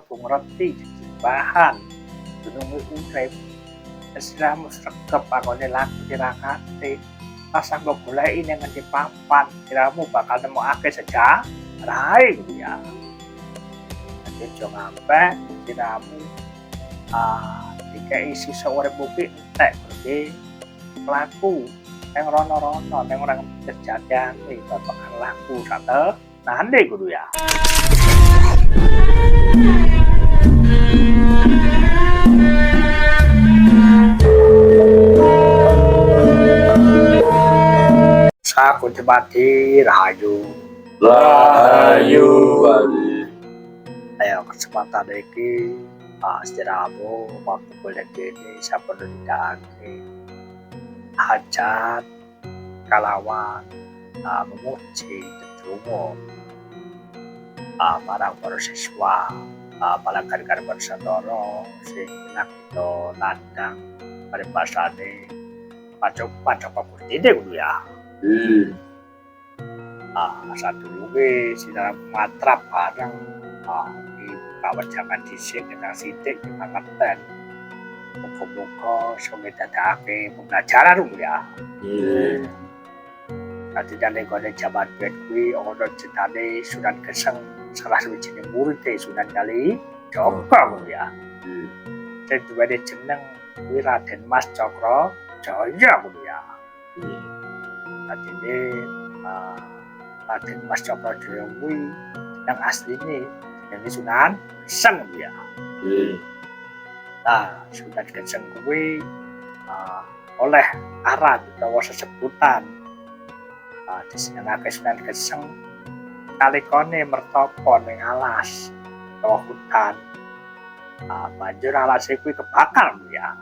aku ngerti bahan gunung urip siramu sregep anggone laku tirakate pas anggo goleki ning ngendi papan siramu bakal nemokake sejarah gitu ya. Dadi aja ngampe siramu dikai sisa uripmu ki entek berarti laku yang rono-rono yang orang kejadian bakal laku sate nande guru ya. Saku cemati rahayu ayo kesempatan iki istirahatmu waktu boleh gini sampun nindakake hajat kalawan memuji tetrumo marang para siswa palanggan bersantoro sing kita nandang paripasane pacok putih dulu ya. Sadurunge sinarep matrap bareng di kawajangan dhisik nang sithik dimangerten. Muga-muga iso ngedadake pembelajaran dulu ya. Nanti dari kode jaman biyen kuwi ana jenenge Sunan Geseng salah sawijining murid Sunan Kali Jogo ya. Sing duweni jeneng kuwi Raden Mas Cokro Jaya ngono ya. Adine Raden Mas Cokro Jaya kuwi yang asline jenenge Sunan Geseng ya. Sunan Geseng kuwi oleh aran utawa sesebutan disenengake Sunan Geseng nalikane mertapa ning alas utawa hutan. Banjur alas kuwi kebakar ya.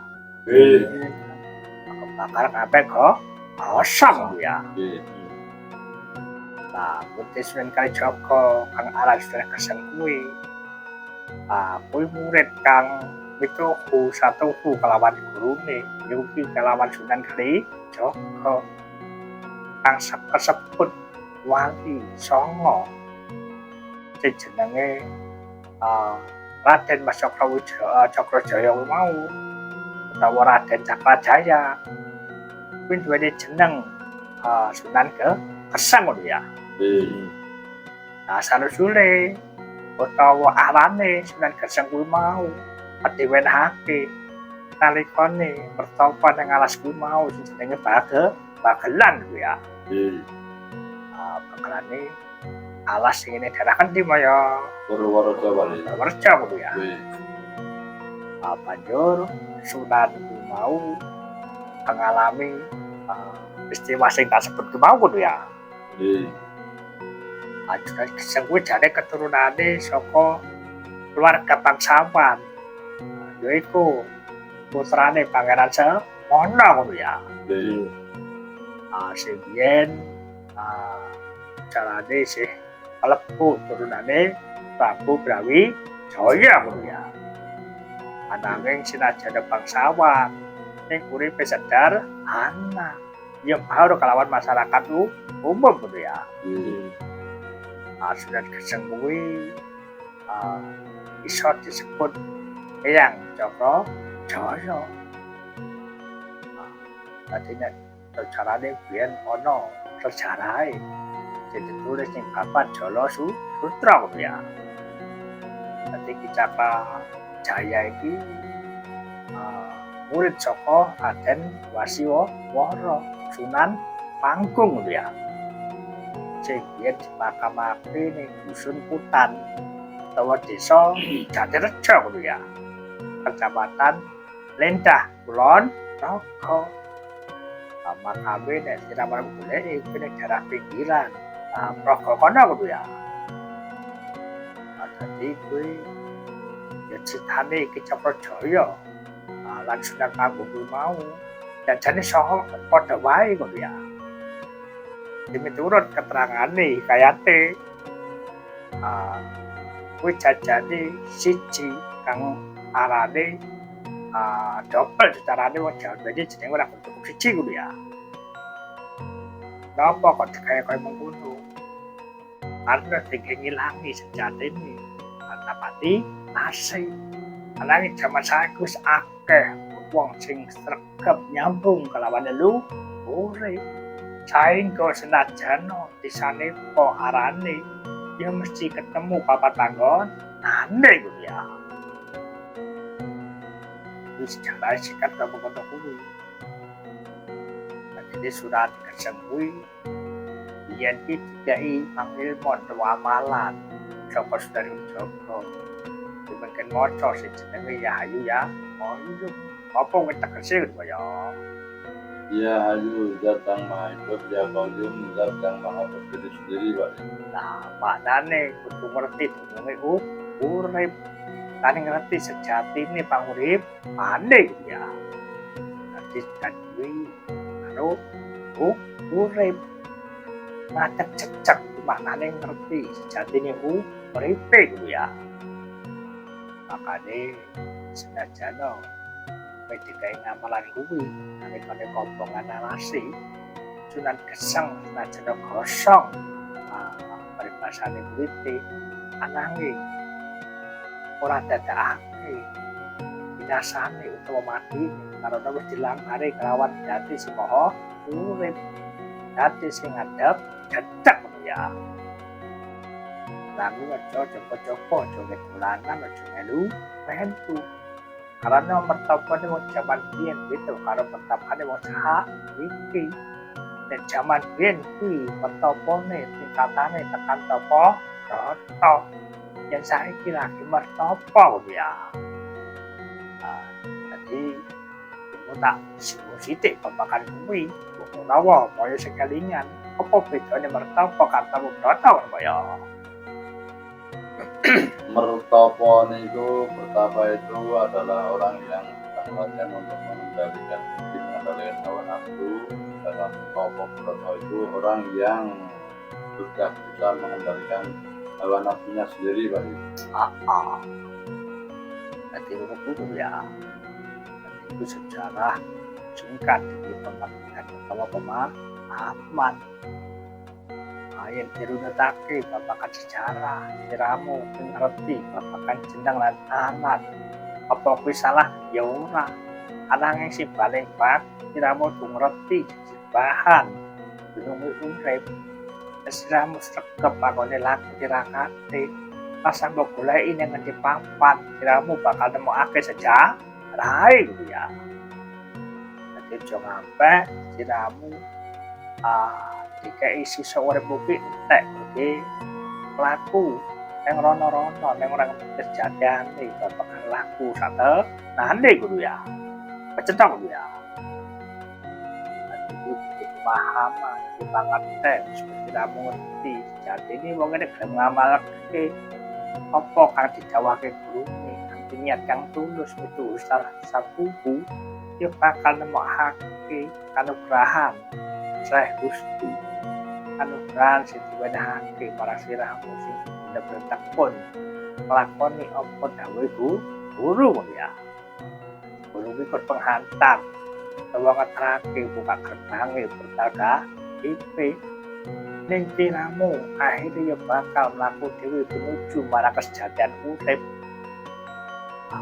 Kebakar kabeh kok kosong ya. Putih Sunan Kalijaga kang aran Sunan Geseng kuwi kuwi murid kang mituhu satuhu kelawan gurune yuki kelawan Sunan Kalijaga kang kasebut wali songo sing jenenge Raden Mas Cokro Jaya mau utawa Raden Cakrajaya kuwi duweni jeneng Sunan Geseng ngono ya. Sanusule utawa arane Sunan Geseng kuwi mau diwenehake nalikane mertapa ning alas kuwi mau sing jenenge Bagelan kuwi ya. Bagelane alas sing ngene daerah endi ya? Purworejo kuwi ya. Banjur Sunan kuwi mau mengalami peristiwa sing tak sebut kuwi mau kuwi ya. Sunan Geseng kuwi jane keturunane saka keluarga bangsawan. Yaiku putrane Pangeran Semono ngono ya. Sing biyen carane sih kalebu turunane Prabu Brawijaya ngono ya. Ananging senajan bangsawan ning uripe sederhana ya baru kelawan masyarakat umum ngono ya. Sunan Geseng kuwi iso disebut Eyang Cokro Jaya. Dadi nek carane biyen ana sejarahe sing ditulis ning papan Jala Sutra ngono ya. Dadi Ki Cakrajaya iki murid saka Raden Wasiwara Sunan Panggung ngono ya. Sing biyen dimakamake ning Dusun Putan utawa Desa Jatirejo ngono ya. Kecamatan Lendah Kulon Progo. Makame nek siraman golek iki ning daerah pinggiran Progo kono ngono ya. Dadi kuwi ya critane Ki Cakrajaya lan Sunan Panggung kuwi mau jane saha padha wae ngono ya. Miturut keterangane kayate kuwi jajane siji kang arane dobel carane wong Jawa dadi jenenge ora cukup siji ngono ya. Napa kok kaya mengkono? Karena tinggi ngilangi sejatine Antapati asik. Ananging jaman saiki wis akeh wong sing sregep nyambung kelawan lelu urip. Saengga senajan disane po arane ya mesti ketemu papat tanggon aneh kuwi ya. Wis sejarah sikat kamu-kamu kuwi. Jadi surat keseng kuwi yen iki dikai pangilmon utawa amalan saka Sedari Joko. Mungkin maca sing jenenge ya ayu ya. Oh iya. Apa wis tegese ya. Ya ayu zat yang maha hidup, ya qayyum zat yang maha berdiri sendiri, Pak. Nah, maknane kudu ngerti jenenge urip. Tani ngerti sejatine pangurip ane ya. Dadi kuwi karo urip. Ngadeg cecek maknane ngerti sejatine uripe kuwi ya. Makane senajan dikai ngamalan kuwi nalika kombongan alasi Sunan Geseng senajan gosong paribasane kuwi ananging ora dadakake binasane utawa mati karena wis dilangkari kelawan jati sing maha urip jati sing ngadeg cecek ya. Lalu aja coba-coba aja ngedolanan aja melu pentu. Karena mertapane wong jaman biyen beda karo mertapane wong saiki. Dan jaman biyen kuwi mertapane tingkatane tekan tapa rata. Yang saiki lagi mertapa ya. Jadi mau tak sithik babakan kuwi. Ora kaya sekalingan. Apa bedane mertapa karo rata ya? Mertapa itu pertapa itu adalah orang yang sedang latihan untuk mengendalikan diri, mengendalikan hawa nafsu. Dalam mertapa itu orang yang sudah bisa mengendalikan hawa nafsunya sendiri, Pak. Jadi itu ya. Itu sejarah singkat di pengertian utawa pemahaman. Yen dirunutake babagan sejarah, siramu ngerti babagan jeneng lan alat. Apa kuwi salah? Ya ora. Ananging sing paling pas siramu ngerti bahan dunung urip. Siramu sregep pangone laku tirakate. Pas mbok goleki ning ngendi papan, siramu bakal nemokake sejarah ya. Dadi aja ngampe siramu dikai sisa urip kuwi entek iki laku yang rono-rono yang orang terjadiane babagan laku sate nane guru ya pecetok guru ya. Itu pemahaman banget seperti kamu ngerti jadi ini wong nek ngamalake apa kang didhawuhake gurune kanthi niat kang tulus itu salah sabuku ya bakal nemokake kanugrahan Syekh Gusti anugerah sing diwenehake para siramu sing bener-bener pun nglakoni apa dawuh guru ya. Guru iki kok penghantar utawa ngeterake buka gerbange berdaga IP ning siramu akhirnya ya bakal mlaku dhewe menuju marang kesejahteraan urip.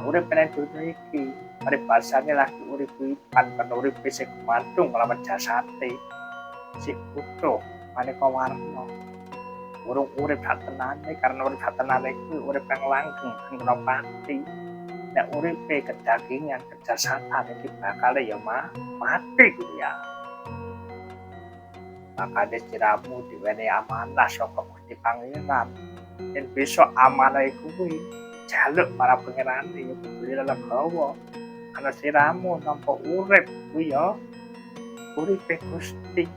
Urip nek dunya iki paribasane lagi urip pan urip sing gumantung lawan jasate sing utuh maneka warna urung urip satenane karena urip satenane kuwi urip kang langgeng kang pati nek uripe kedagingan kejasatan iki bakal ya mati ya. Makanya siramu diwenehi amanah saka Gusti Pangeran yen besok amanah iku kuwi jaluk para pangeran ya kudu lelegawa ana siramu nampa urip kuwi ya uripe Gusti.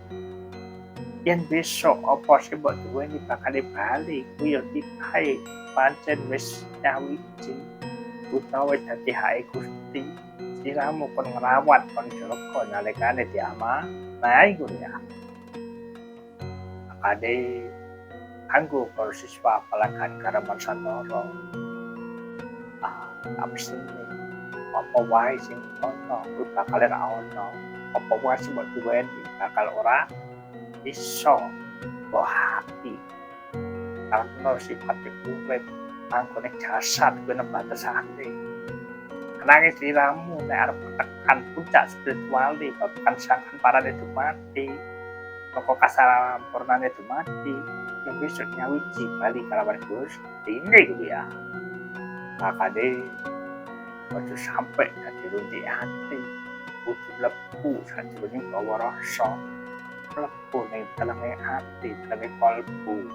Yen besok apa sing mbok duweni bakal bali kuwi ya titahe pancen wis nyawiji utawa dadi hae Gusti siramu kon ngrawat kon jaga nalikane diamanah iku ya. Makane kanggo para siswa pelajaran Karaman Santoro absen apa wae sing ono kuwi bakal ora ono apa wae sing mbok duweni bakal ora iso hati karena sifat urip Anggone jasad kuwi batasane. Nanging sliramu nek arep tekan puncak spirituali babagan sangkan parane dumadi, moko kasampurnane dumadi, yang besok nyawiji bali kalawan Gusti kuwi ya. Makane aja sampe dadi runtik ati, kudu mlebu sajroning bawa rasa, mlebu ning daleme ati, daleme kalbu,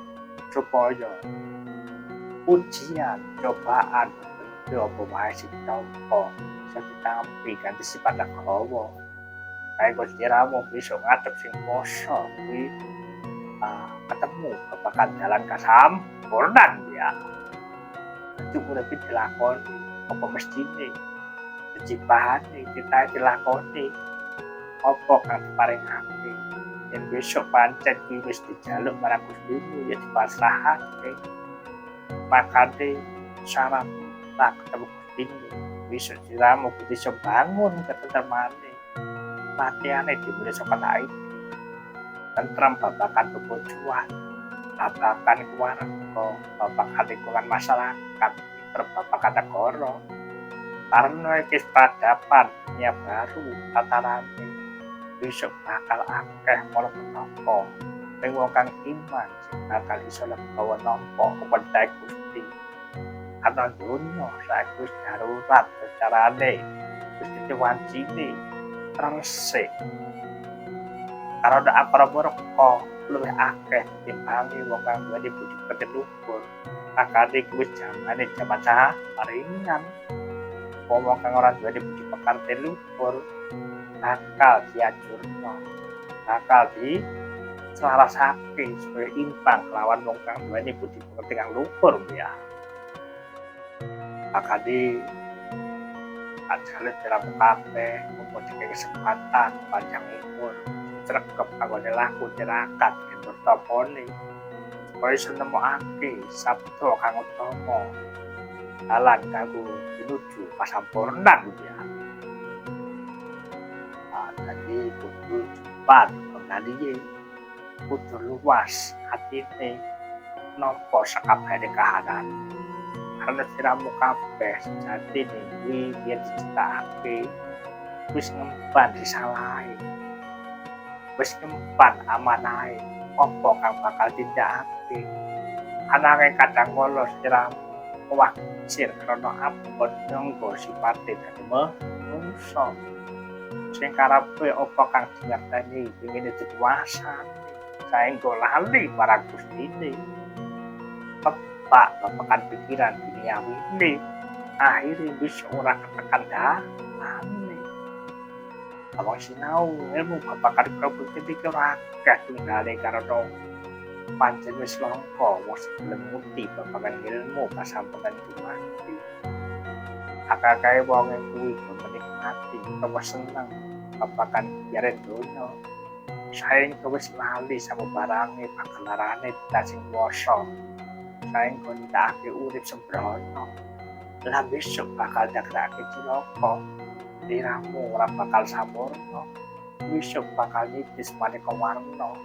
supaya ujian, cobaan, bentuk apa wae sing ditampa, bisa ditampi kanthi sifat legowo. Kae kok sliramu besok ngadep sing poso kuwi ketemu babagan dalan kasampurnan ya. Cukup lebih dilakoni, apa mestine, kecipahane, kita dilakoni, apa kang diparingake. Yen besok pancen kuwi wis dijaluk marang Gustimu ya dipasrahake. Makane syarat tak ketemu Gustimu, besok sliramu kudu iso bangun ketentremane. Latiane dimulai saka laik. Tentrem babagan bebojoan, babagan keluarga, babagan lingkungan masyarakat, babagan negara. Karena iki peradaban ya baru tatarane besok bakal akeh mara petaka ning wong kang iman sing bakal iso legowo nampa kepentek Gusti. Karena dunya saiki wis darurat secarane, wis diwancine resik. Karo ndak akara-akara luwih akeh timbangi wong kang duweni budi pekerti luhur. Akade kuwi jamane jaman paringan. Wong kang ora duweni budi pekerti luhur bakal diajurno, bakal diselarasake supaya imbang lawan wong kang duweni budi pekerti kang luhur ya. Akade ajale diramu kabeh mempunyai kesempatan panjang umur. Sregep anggone laku tirakat yen bertopone supaya iso nemokake sabda kang utama dalan kanggo menuju kasampurnan ya. Jadi kudu cepat penganiye, kudu luas hatine nampa sakabehane kahanan. Karena sliramu kabeh sejatine kuwi yen diciptakake wis ngemban risalahe. Wis ngemban amanahe apa kang bakal tindakake. Ananging kadang kala sliramu kuwatir krana abot nyangga sipate dadi manungsa. Sing karepe apa kang dingerteni pengine dikuasani saengga lali marang Gustine. Tepak babagan pikiran duniawine akhire wis ora ketekan dalane. Awak sinau ilmu babagan kabeh ora akeh tunggale karena pancen wis langka wong sing gelem ngerti babagan ilmu kasampunan dumadi. Akeh wong kuwi menikmati utawa seneng babagan biare donya. Saengga wis lali sama barange panggelarane sing kuwasa. Saengga ndake urip sembrono. Lah besok bakal dagrake cilaka. Sliramu ora bakal sampurna. Besok bakal nitis maneka warna.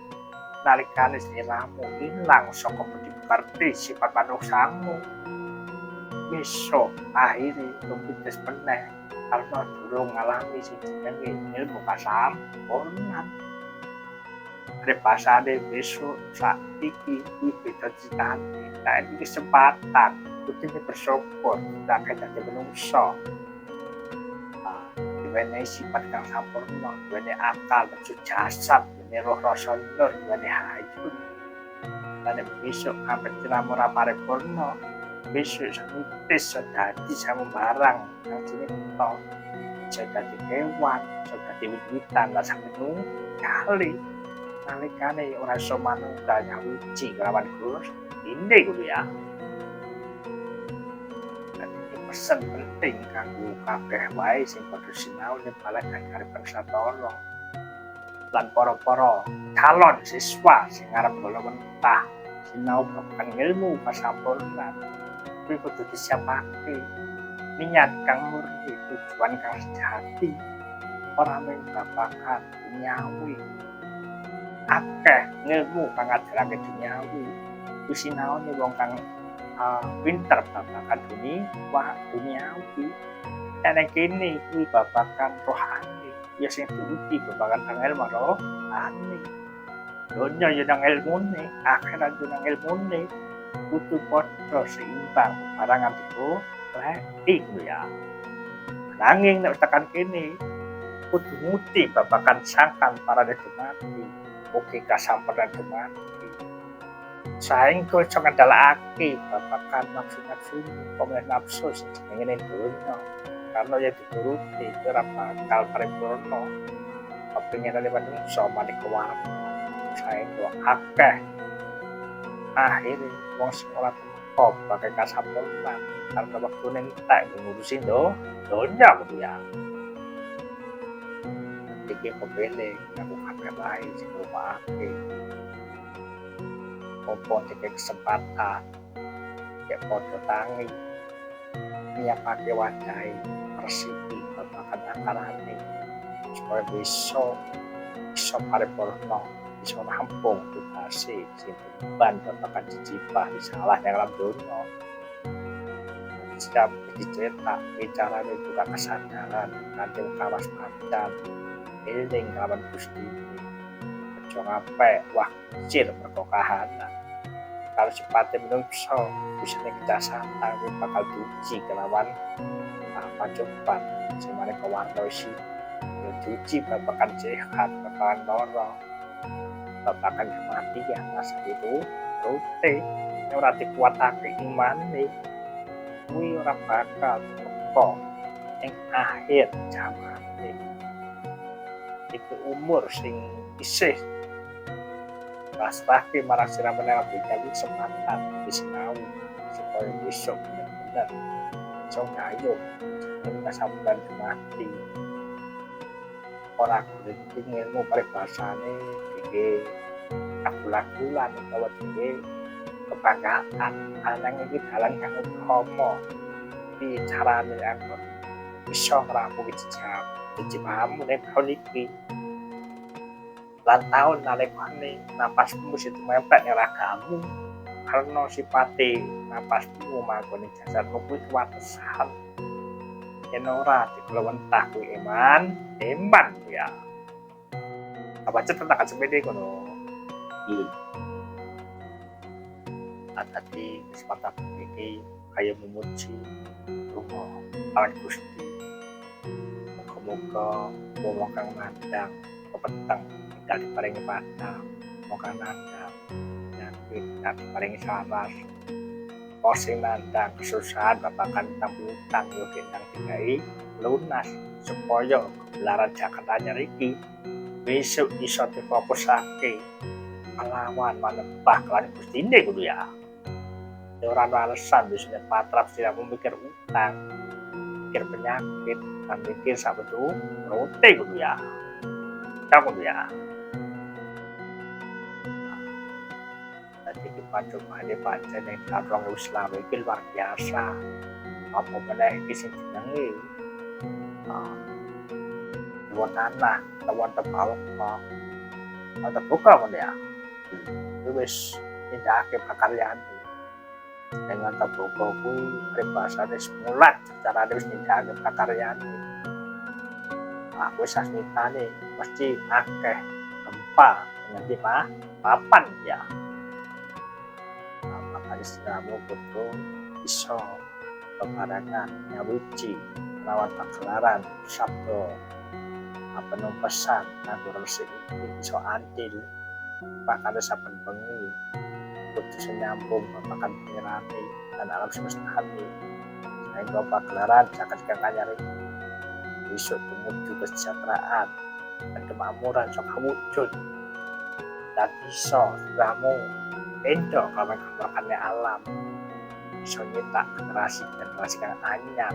Nalikane sliramu ilang saka budi pekerti sifat manungsamu. Besok akhire lumpes meneh karena durung ngalami sing jenenge ilmu kasampurnan. Repasane besok saiki kuwi beda citane. Nah, iki kesempatan kudu bersyukur nek dadi manungsa. Duweni sifat kang sampurna, duweni akal, jasad, duweni roh rasa nur, duweni hayu. Lan besok ambek sliramu ora paripurna, besok sanutis dadi sambarang kang cinta. Dadi kewan, dadi wiwitan lan sampeyan kali. Nalikane ora iso manunggal nyawiji kelawan Gusti kuwi ya. Pesen penting kanggo kabeh wae sing padha sinau ning balagan karepen satana. Lan para-para calon siswa sing arep bola mentah sinau babagan ilmu kasampurnan. Kuwi kudu disiapake. Niat kang murni, tujuan kang sejati. Ora mung babagan duniawi. Akeh ilmu kang ajarake duniawi. Kuwi sinaone wong kang pinter babakan duniawi. Nek kene kuwi babakan rohani, ya sing diuji babakan nang ilmu rohani. Donya yo nang ilmune, akhirat yo nang ilmune, kudu padha seimbang barangan iku lek ya. Nanging nek tekan kene kudu nguti babakan sangkan para mati, ugi kasampeyan dumati. Saengga iso ngandhalake babakan nafsu-nafsu, pemene nafsu sing jenenge donya. Karena ya dituruti ora bakal paripurna. Kepinginane manungsa maneka warna. Saengga akeh akhire wong sing ora tempo bakal kasampurnan karena wektune entek ngurusi donya ya. Iki kepele aku kabeh wae sing rumahke. Opo dikek kesempatan kayak podo tangi nyiapake wadai resiki babakan akarane supaya bisa paripurna bisa rampung tugase sing beban babakan jijibah salah yang dalam dunia. Setiap dicetak bicaranya juga kesadaran nanti kawas padan eling lawan Gusti aja ngape wah kecil mergo kahanan. Kalau sifatnya menungso bisa kita santang bakal duci kelawan pacoban semane kewarna isi ya duci babakan sehat babakan loro babakan kematian rasa itu rute ora dikuatake iman kuwi ora bakal teko ing akhir zaman iki umur sing isih pasrahke marang sira menawa dikawin kesempatan disinau supaya besok benar-benar iso ngayo ing kasampeyan mati. Ora kudu ilmu paribasane iki akulakulan utawa iki kebanggaan anang iki dalan kang utama iki carane aku iso ngrampungi jejak nek tahun iki lan tahun nalekane napasmu mesti mepet ning ragamu karena sipate napasmu mangkone jasadmu kuwi kuwatesan yen ora dikelewentah kuwi iman ya apa tentang sepede kono tadi kesempatan iki kaya memuji rumah awan Gusti moga wong kang mandang kepeteng dari paringi patah moga nandang dan kita paringi sabar posing nandang kesusahan babakan utang yo kendang dikai lunas supaya gelaran Jakarta nyeriki besok iso difokusake melawan manembah kelan Gustine kudu ya ora ana alasan wis patrap sira mikir utang mikir penyakit dan mikir sabetu rote kudu ya kamu ya. Tadi coba dibaca ning Karang Islam iki luar biasa. Apa meneh iki sing jenenge luwih tanah, lawan tebal kok. Ada buka mon ya. Wis tindake pakaryan. Dengan terbuka kuwi pribasane semulat cara wis tindake pakaryan. Aku sasmitane mesti akeh gempa nganti papan ya. Makanya kamu butuh iso pemandangan nyawiji lawan pagelaran sabdo apa pesan nganggo resik iki iso antil pakane saben bengi kudu nyambung makan pengerane dan alam semesta hati sehingga pagelaran zakat kang kanyare besok menuju kesejahteraan dan kemakmuran sok wujud dan iso kamu endo kawan-kawannya alam iso nyetak generasi yang anyar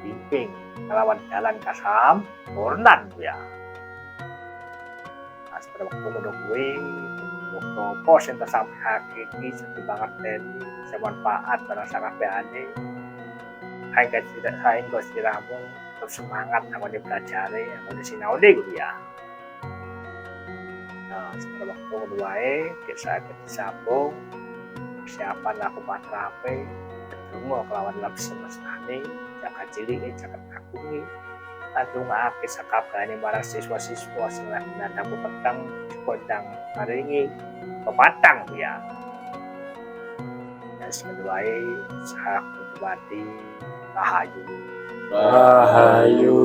bimbing melawan jalan kasam purnan ya pada waktu gue pos yang tersampai hakiki sedih banget dan semanfaat berasa kabehane sehingga siramu semangat aku dipelajari aku disinau deh ya. Nah setelah waktu kedua kita disambung persiapan aku patrape donga kelawan lab semestane jaga cilik jaga agung tandungake sakabehane marang siswa-siswa sing lagi nadamu peteng kondang maringi pepatang ya. Dan sekeduae sak Bupati Rahayu. Rahayu.